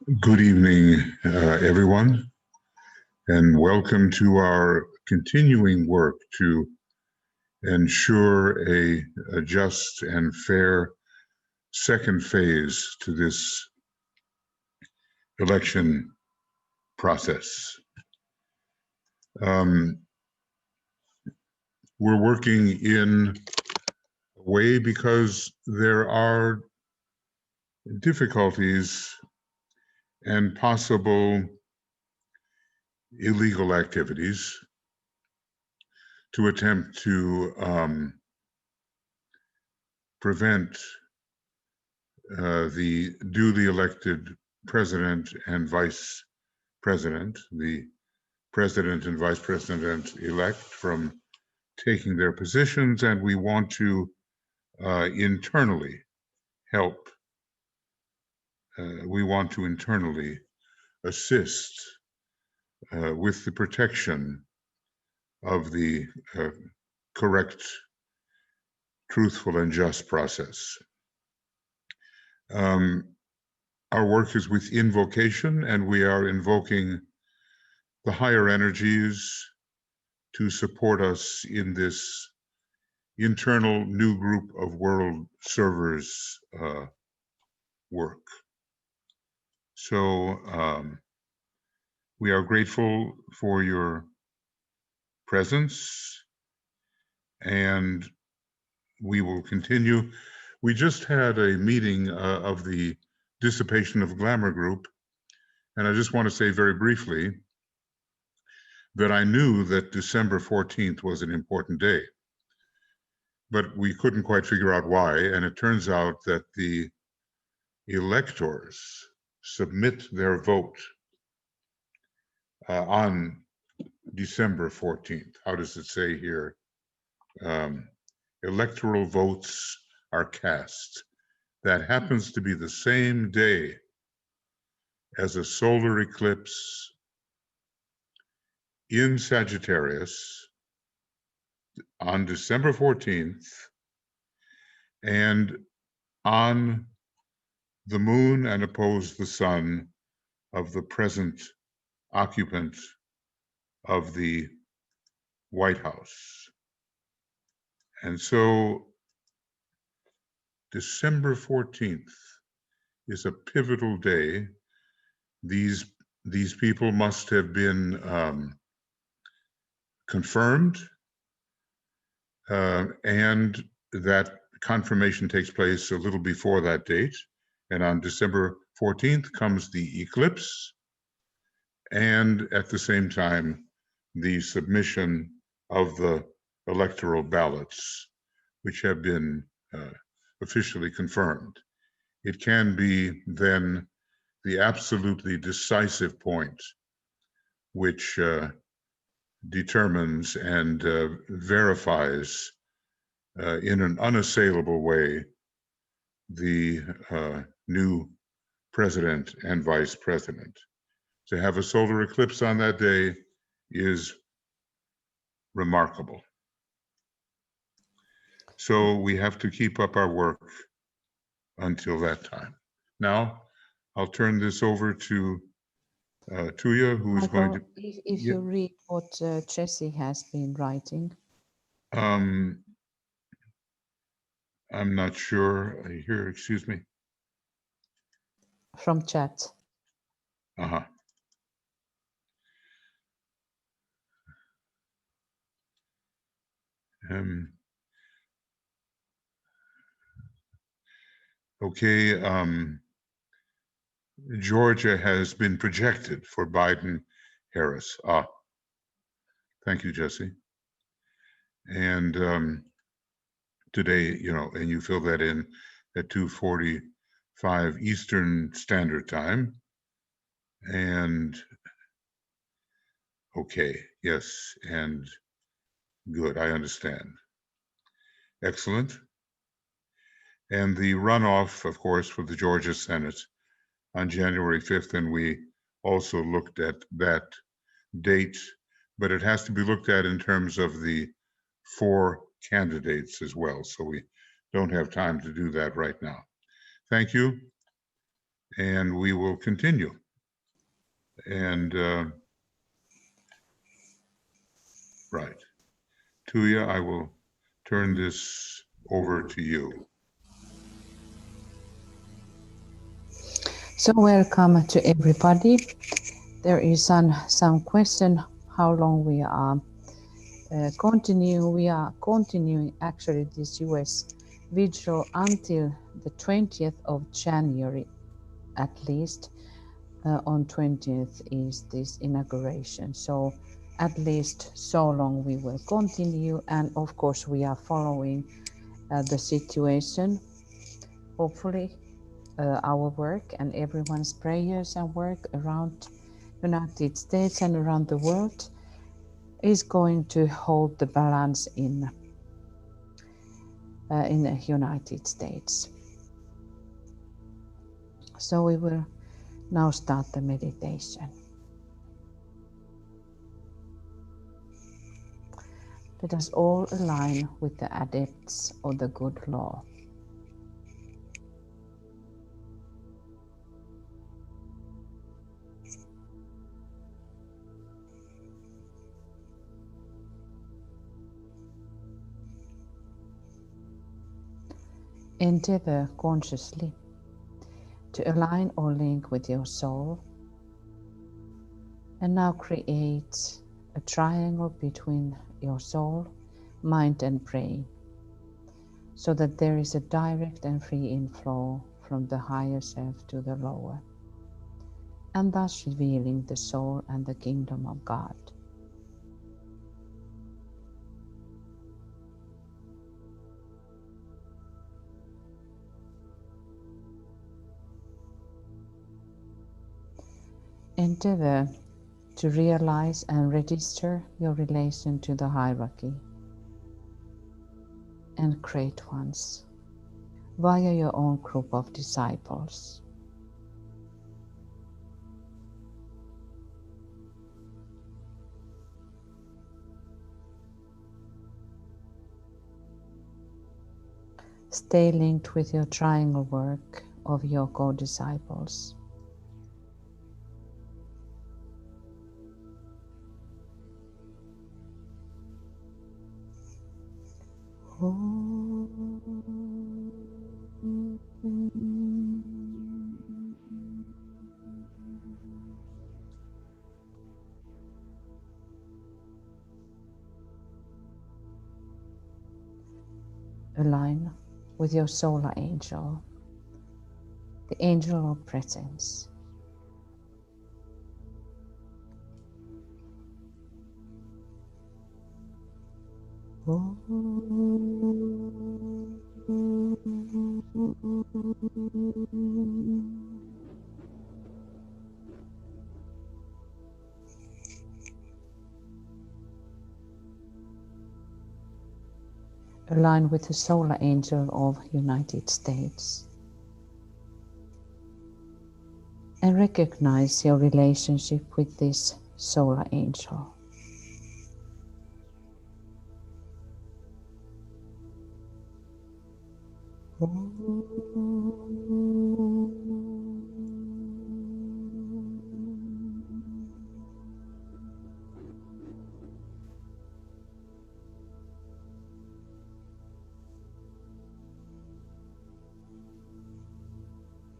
Good evening, everyone, and welcome to our continuing work to ensure a just and fair second phase to this election process. We're working in a way because there are difficulties and possible illegal activities to attempt to prevent the duly elected president and vice president, the president and vice president elect, from taking their positions, and we want to internally help. We want to internally assist with the protection of the correct, truthful, and just process. Our work is with invocation, and we are invoking the higher energies to support us in this internal new group of world servers work. So we are grateful for your presence, and we will continue. We just had a meeting of the Dissipation of Glamour group, and I just want to say very briefly that I knew that December 14th was an important day, but we couldn't quite figure out why, and it turns out that the electors submit their vote on December 14th. How does it say here? Electoral votes are cast. That happens to be the same day as a solar eclipse in Sagittarius on December 14th, and on the moon and oppose the sun of the present occupant of the White House. And so December 14th is a pivotal day. These people must have been confirmed, and that confirmation takes place a little before that date. And on December 14th comes the eclipse, and at the same time, the submission of the electoral ballots, which have been officially confirmed. It can be then the absolutely decisive point which determines and verifies in an unassailable way the new president and vice president. To have a solar eclipse on that day is remarkable. So we have to keep up our work until that time. Now, I'll turn this over to Tuya, who is going to... If you read what Jesse has been writing. I'm not sure. Here, excuse me. From chat. Uh-huh. Okay, Georgia has been projected for Biden-Harris. Thank you, Jesse. And today, and you fill that in at 2:45 Eastern Standard Time. And okay, yes, and good, I understand. Excellent. And the runoff, of course, for the Georgia Senate on January 5th, and we also looked at that date, but it has to be looked at in terms of the 4 candidates as well, so we don't have time to do that right now. Thank you. and we will continue. And right. Tuya, I will turn this over to you. So welcome to everybody. There is some question how long we are continue. We are continuing actually this US vigil until the 20th of January at least. On 20th is this inauguration. So at least so long we will continue, and of course we are following the situation. Hopefully our work and everyone's prayers and work around United States and around the world is going to hold the balance in the United States. So we will now start the meditation. Let us all align with the adepts of the good law. Endeavor consciously to align or link with your soul, and now create a triangle between your soul, mind and brain, so that there is a direct and free inflow from the higher self to the lower, and thus revealing the soul and the kingdom of God. Endeavor to realize and register your relation to the hierarchy and great ones via your own group of disciples. Stay linked with your triangle work of your co-disciples. Align with your solar angel, the angel of presence. Align with the solar angel of United States and recognize your relationship with this solar angel.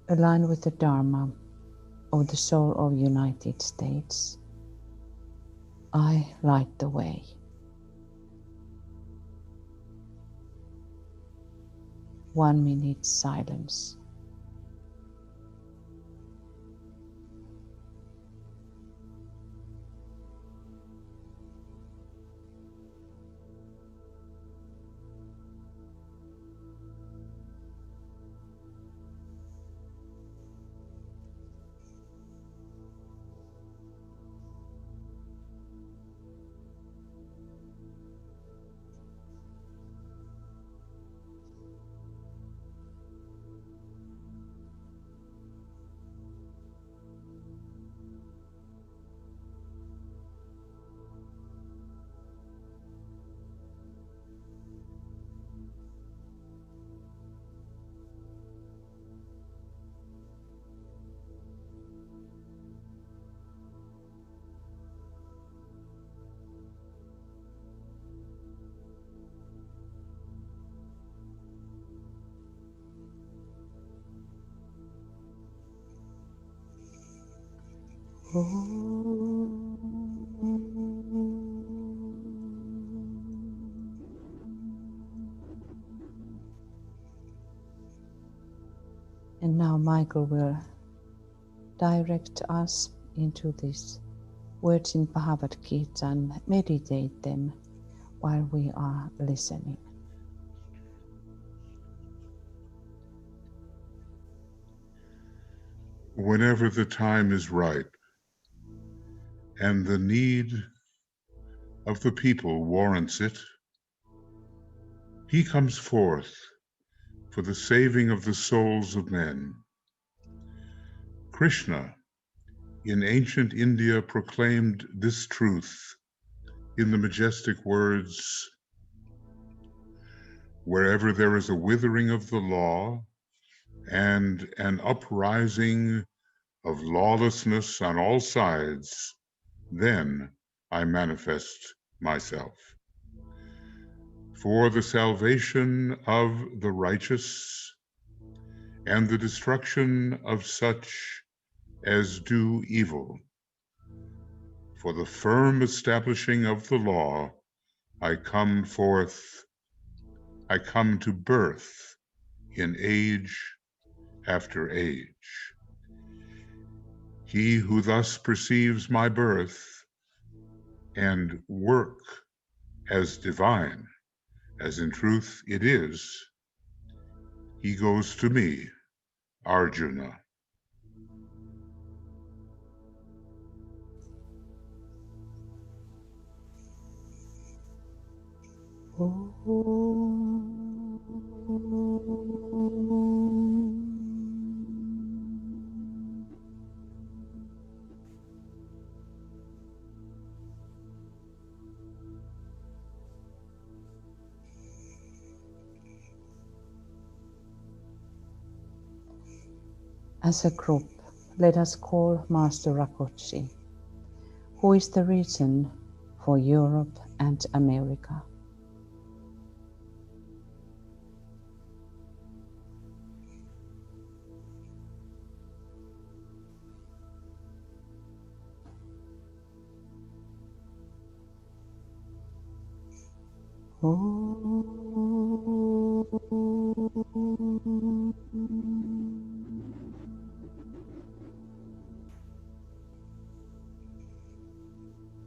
Align with the Dharma of the soul of United States. I light the way. One minute silence. And now Michael will direct us into these words in Bhagavad Gita and meditate them while we are listening. Whenever the time is right and the need of the people warrants it, he comes forth for the saving of the souls of men. Krishna, in ancient India, proclaimed this truth in the majestic words, "Wherever there is a withering of the law and an uprising of lawlessness on all sides, then I manifest myself. For the salvation of the righteous and the destruction of such as do evil, for the firm establishing of the law, I come to birth in age after age. He who thus perceives my birth and work as divine, as in truth it is, he goes to me, Arjuna." As a group, let us call Master Rakochi, who is the regent for Europe and America.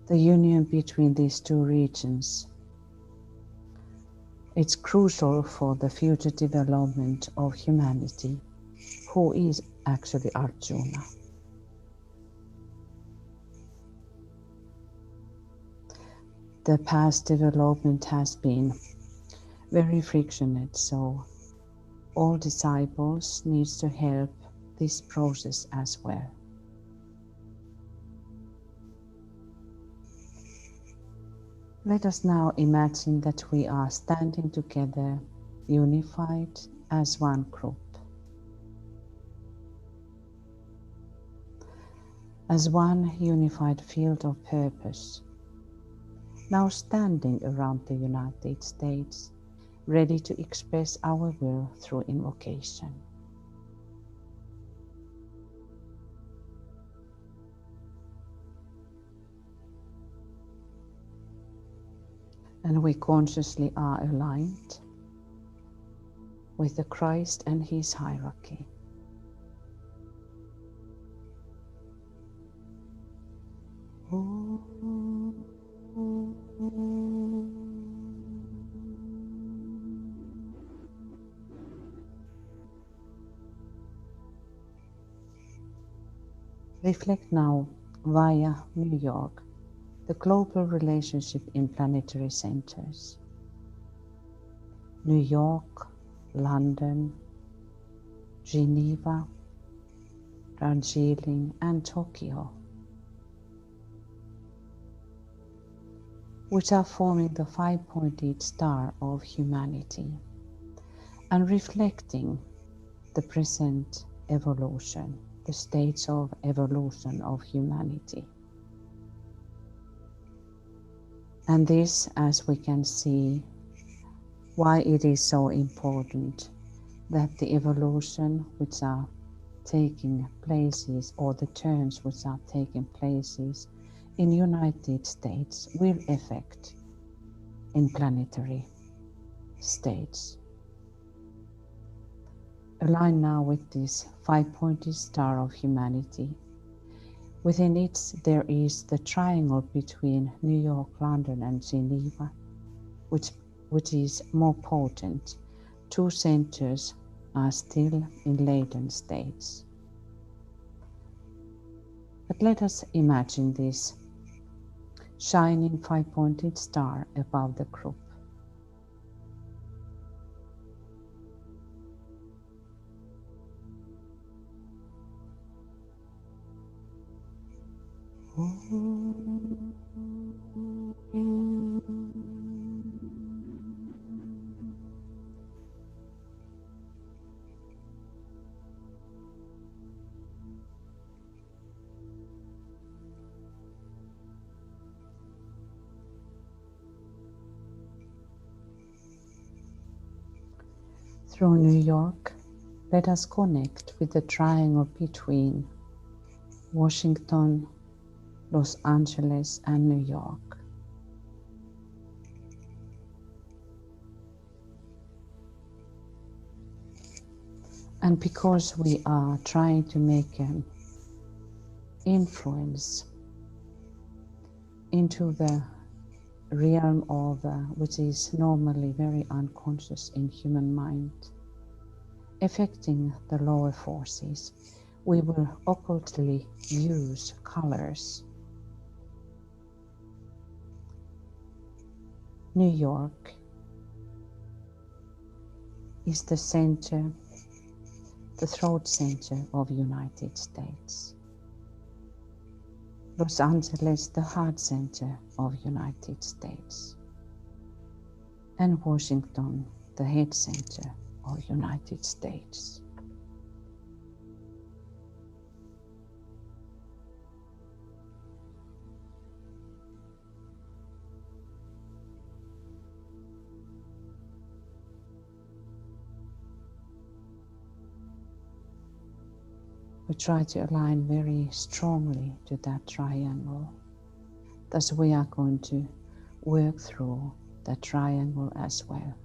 The union between these two regions, it's crucial for the future development of humanity, who is actually Arjuna. The past development has been very frictionate, so all disciples need to help this process as well. Let us now imagine that we are standing together, unified as one group, as one unified field of purpose, now standing around the United States, ready to express our will through invocation. And we consciously are aligned with the Christ and his hierarchy. Reflect now via New York, the global relationship in planetary centers. New York, London, Geneva, Darjeeling, and Tokyo, which are forming the five-pointed star of humanity and reflecting the present evolution, the states of evolution of humanity. And this, as we can see, why it is so important that the evolution, which are taking places, or the turns which are taking places in United States will affect in planetary states. Align now with this five-pointed star of humanity. Within it there is the triangle between New York, London and Geneva, which is more potent. Two centers are still in latent states. But let us imagine this shining five-pointed star above the group. Through New York, let us connect with the triangle between Washington, Los Angeles and New York. And because we are trying to make an influence into the realm of which is normally very unconscious in human mind, affecting the lower forces, we will occultly use colors. New York is the center, the throat center of United States. Los Angeles, the heart center of United States. And Washington, the head center of United States. We try to align very strongly to that triangle. Thus we are going to work through that triangle as well.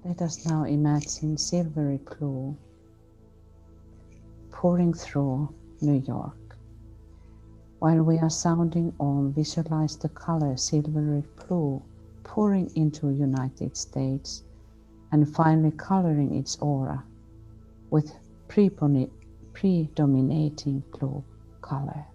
Let us now imagine silvery blue pouring through New York. While we are sounding on, visualize the color silvery blue pouring into United States and finally coloring its aura with predominating blue color.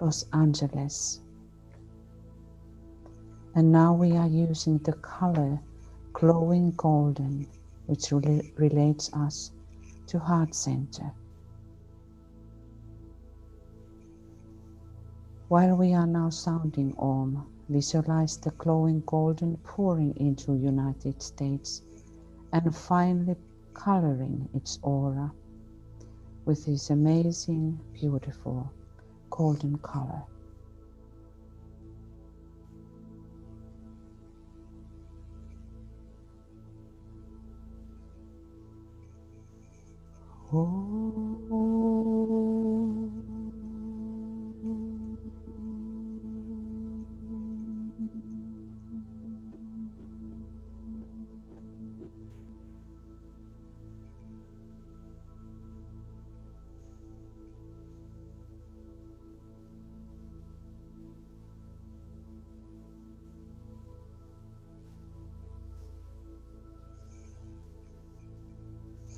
Los Angeles. And now we are using the color glowing golden, which relates us to heart center. While we are now sounding Om, visualize the glowing golden pouring into United States and finally coloring its aura with this amazing, beautiful golden color.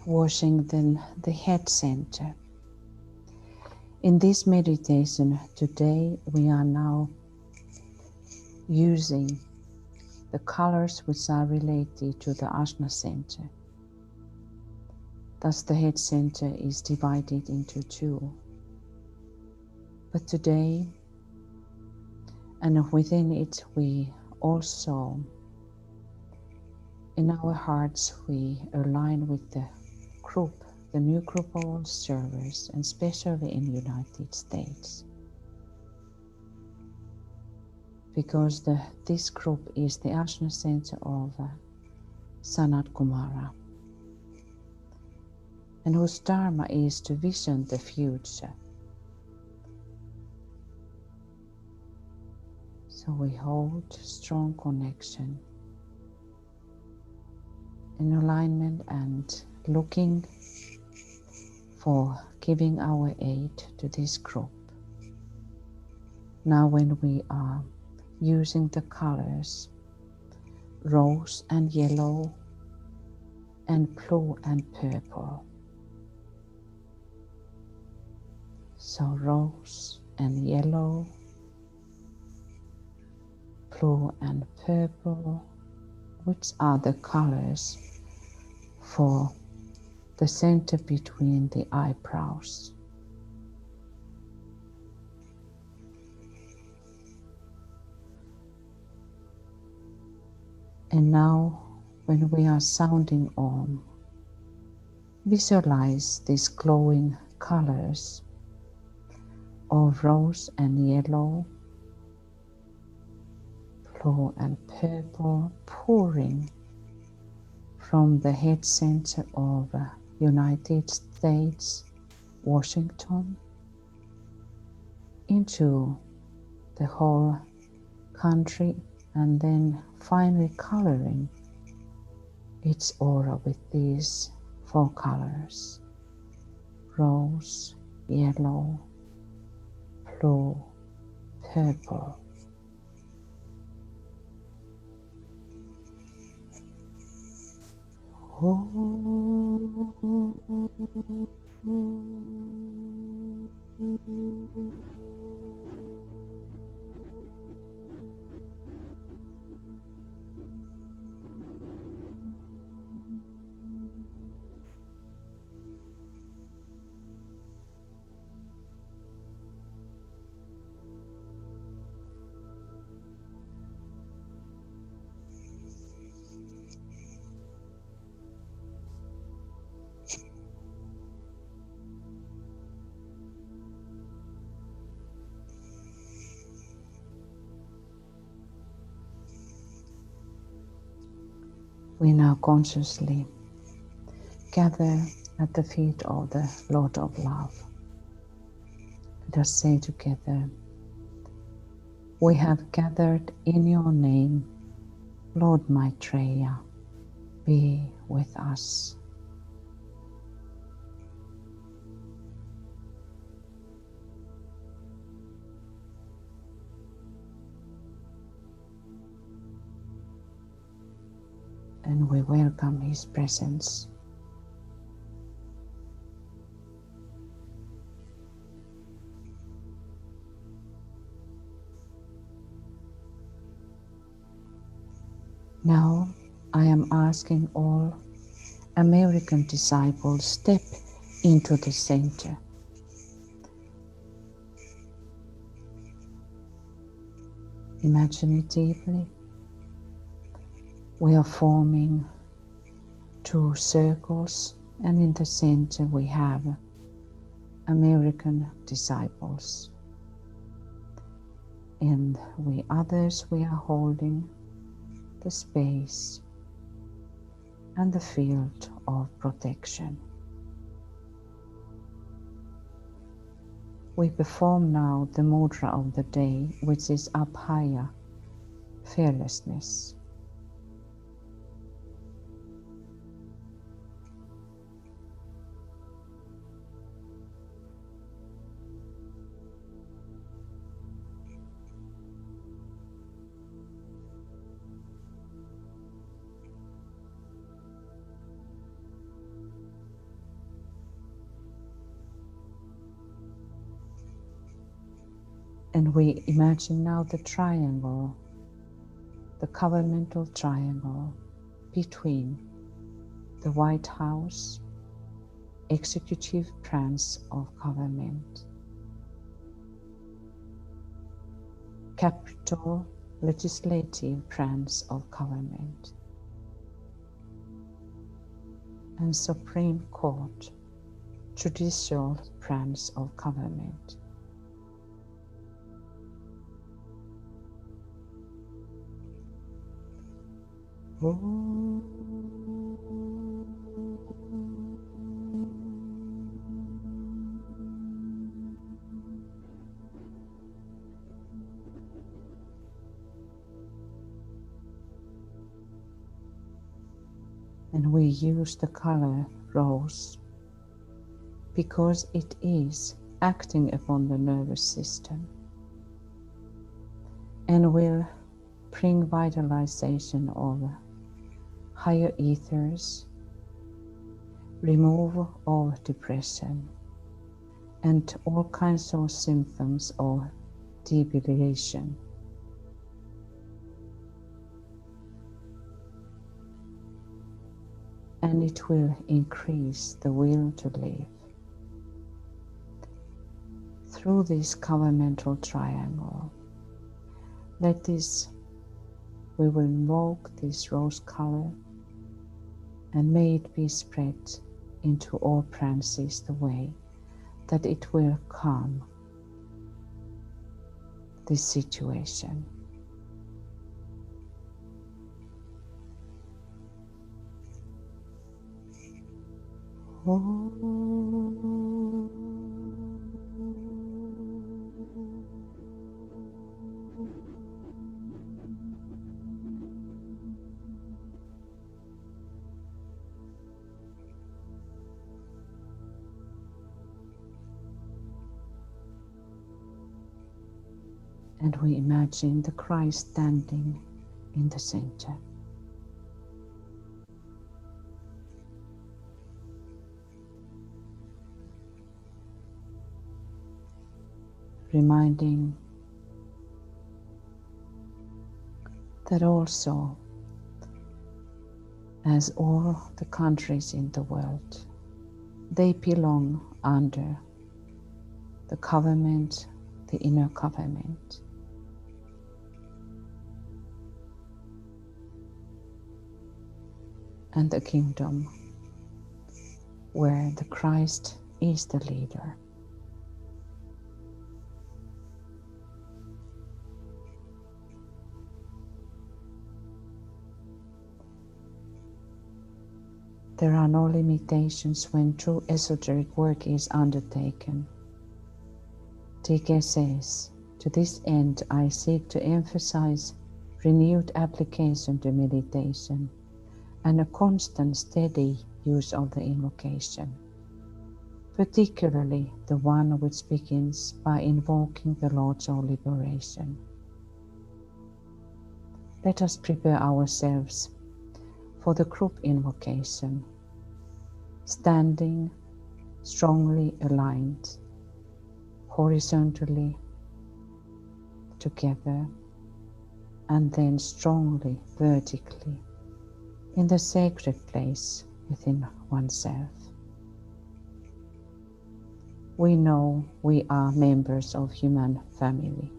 washing then the head center. In this meditation today, we are now using the colors which are related to the Ajna center. Thus the head center is divided into two. But today, and within it, we also, in our hearts, we align with the group, the new group of all servers, and especially in the United States. Because this group is the Ajna center of Sanat Kumara, and whose dharma is to vision the future. So we hold strong connection in alignment and looking for giving our aid to this group. Now when we are using the colors rose and yellow and blue and purple. So rose and yellow, blue and purple, which are the colors for the center between the eyebrows. And now, when we are sounding Om, visualize these glowing colors of rose and yellow, blue and purple pouring from the head center of United States, Washington, into the whole country, and then finally coloring its aura with these four colors: rose, yellow, blue, purple. We now consciously gather at the feet of the Lord of Love. Let us say together, we have gathered in your name, Lord Maitreya, be with us. And we welcome his presence. Now I am asking all American disciples step into the center. Imagine it deeply. We are forming two circles, and in the center we have American disciples. And we others, we are holding the space and the field of protection. We perform now the mudra of the day, which is Abhaya, fearlessness. And we imagine now the triangle, the covenantal triangle between the White House, executive branch of government, Capitol, legislative branch of government, and Supreme Court, judicial branch of government. And we use the color rose because it is acting upon the nervous system and will bring vitalization of higher ethers, remove of depression, and all kinds of symptoms of debilation. And it will increase the will to live. Through this covenantal triangle, we will invoke this rose color and may it be spread into all branches the way that it will calm this situation. And we imagine the Christ standing in the center. Reminding that also, as all the countries in the world, they belong under the government, the inner government. And the kingdom where the Christ is the leader. There are no limitations when true esoteric work is undertaken. TK says, to this end I seek to emphasize renewed application to meditation and a constant steady use of the invocation, particularly the one which begins by invoking the Lords of Liberation. Let us prepare ourselves for the group invocation, standing strongly aligned, horizontally together, and then strongly vertically in the sacred place within oneself. We know we are members of human family,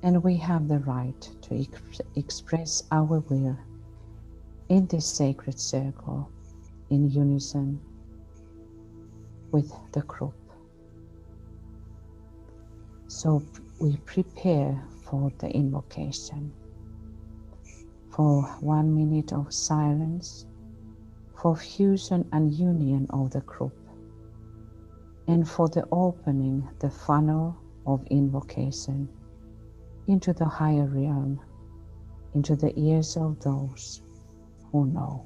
and we have the right to express our will in this sacred circle in unison with the group. So we prepare for the invocation, for 1 minute of silence, for fusion and union of the group, and for the opening the funnel of invocation into the higher realm, into the ears of those who know.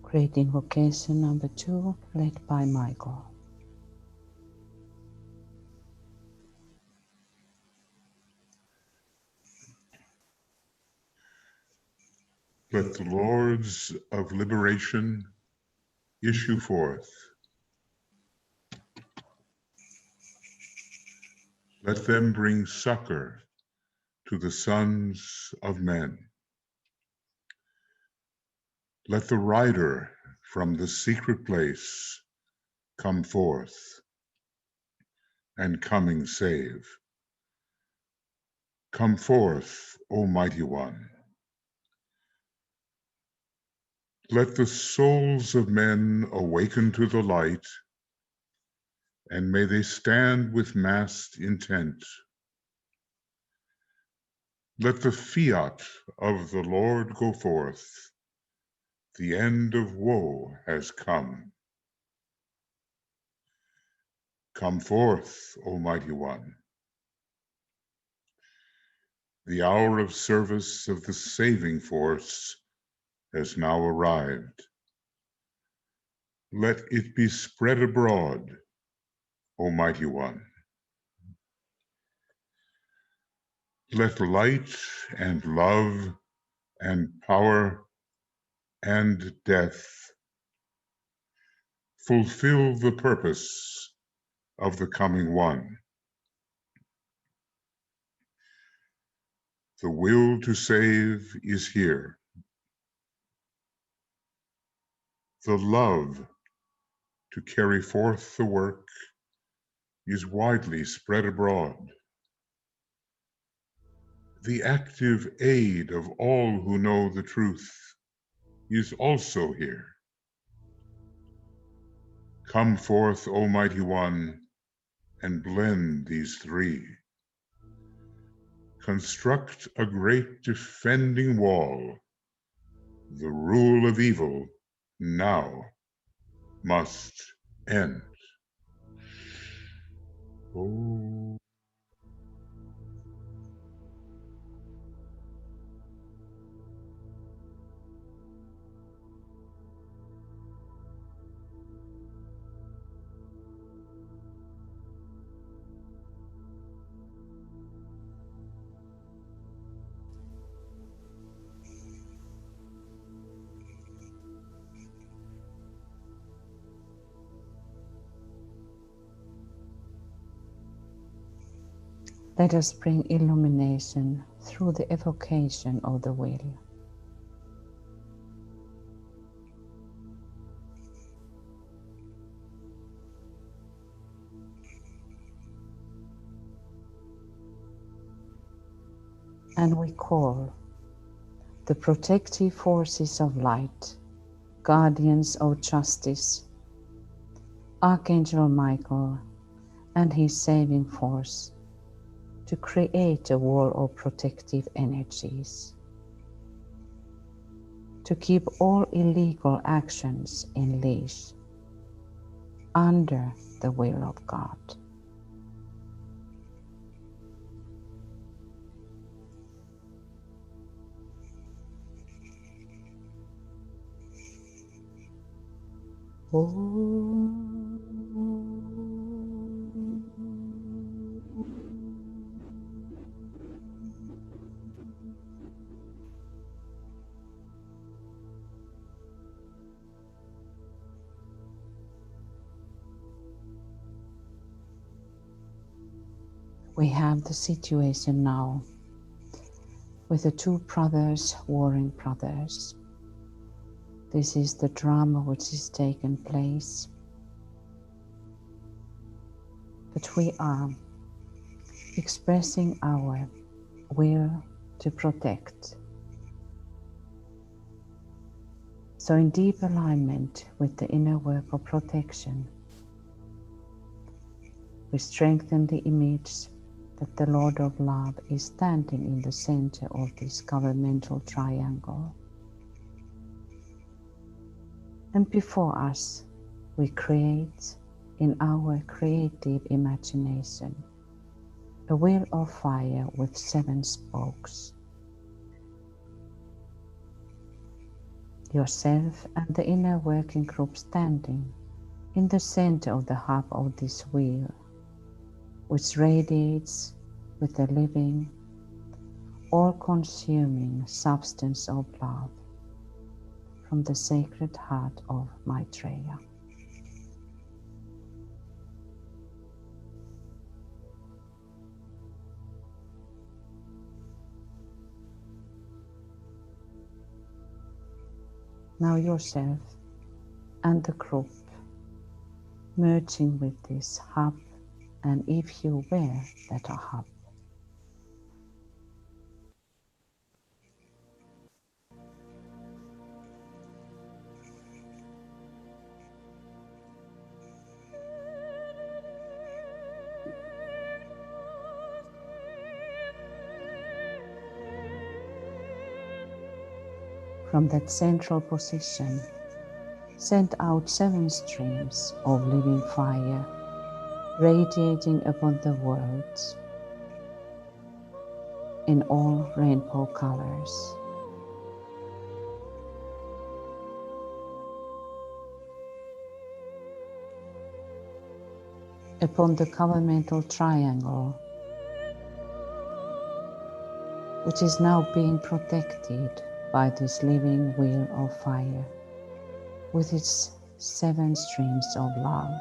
Great invocation number 2, led by Michael. Let the Lords of Liberation issue forth. Let them bring succor to the sons of men. Let the rider from the secret place come forth, and coming save. Come forth, O Mighty One. Let the souls of men awaken to the light, and may they stand with massed intent. Let the fiat of the Lord go forth. The end of woe has come. Come forth, O Mighty One. The hour of service of the saving force has now arrived. Let it be spread abroad, O Mighty One. Let light and love and power and death fulfill the purpose of the coming one. The will to save is here. The love to carry forth the work is widely spread abroad. The active aid of all who know the truth is also here. Come forth, O Mighty One, and blend these three. Construct a great defending wall. The rule of evil now must end. Oh. Let us bring illumination through the evocation of the will. And we call the protective forces of light, guardians of justice, Archangel Michael and his saving force, to create a wall of protective energies, to keep all illegal actions in leash, under the will of God. We have the situation now with the two brothers, warring brothers. This is the drama which is taking place. But we are expressing our will to protect. So in deep alignment with the inner work of protection, we strengthen the image that the Lord of Love is standing in the center of this governmental triangle. And before us, we create in our creative imagination a wheel of fire with 7 spokes. Yourself and the inner working group standing in the center of the hub of this wheel, which radiates with the living, all-consuming substance of love from the Sacred Heart of Maitreya. Now yourself and the group merging with this hub, and if you were that a hub, from that central position, send out 7 streams of living fire radiating upon the world in all rainbow colors. Upon the governmental triangle, which is now being protected by this living wheel of fire with its 7 streams of love.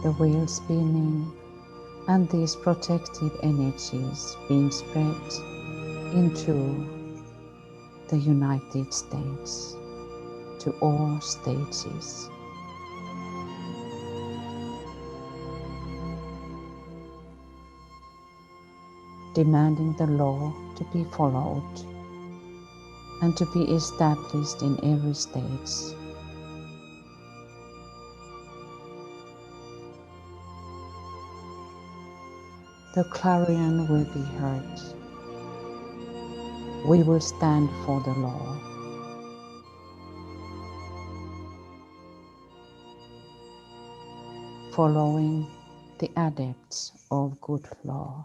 The wheel spinning and these protective energies being spread into the United States, to all stages. Demanding the law to be followed and to be established in every state. The clarion will be heard. We will stand for the law. Following the adepts of good law.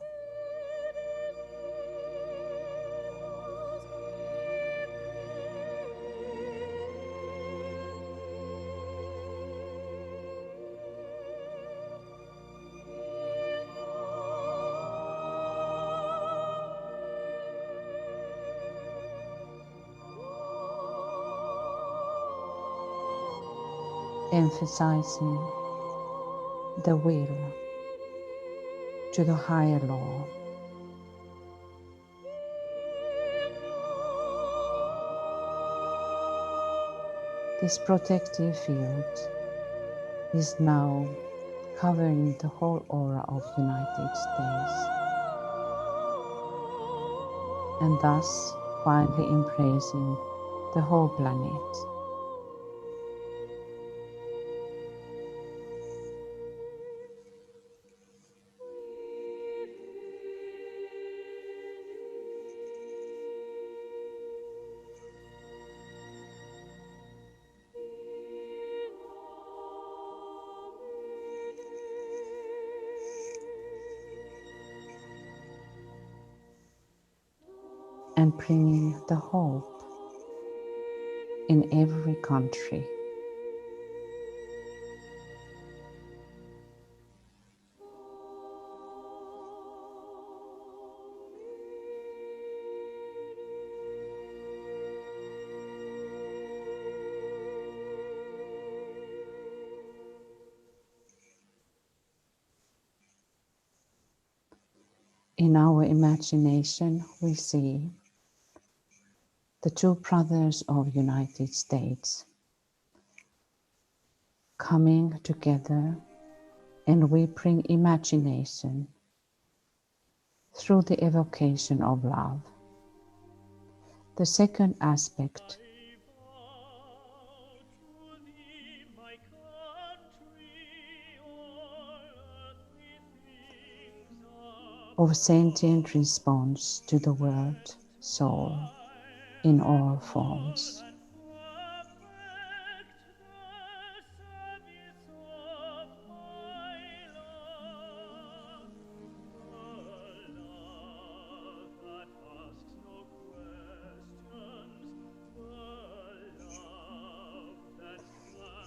Emphasizing the will to the higher law. This protective field is now covering the whole aura of United States, and thus finally embracing the whole planet. And bringing the hope in every country. In our imagination, we see the 2 brothers of United States coming together, and we bring imagination through the evocation of love The second aspect of sentient response to the world soul in all forms.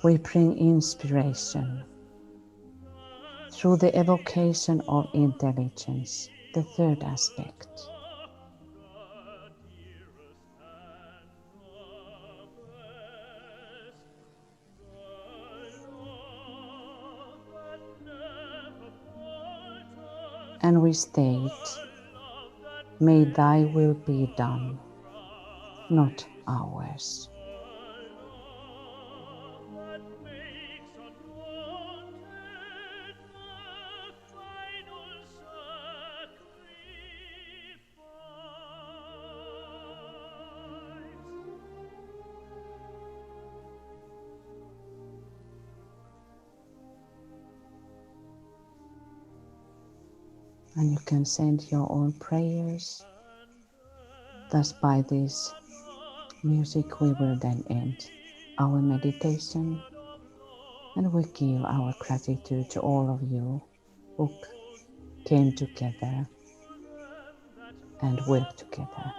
We bring inspiration through the evocation of intelligence, the third aspect. And we state, may thy will be done, not ours. And you can send your own prayers. Thus, by this music, we will then end our meditation. And we give our gratitude to all of you who came together and worked together.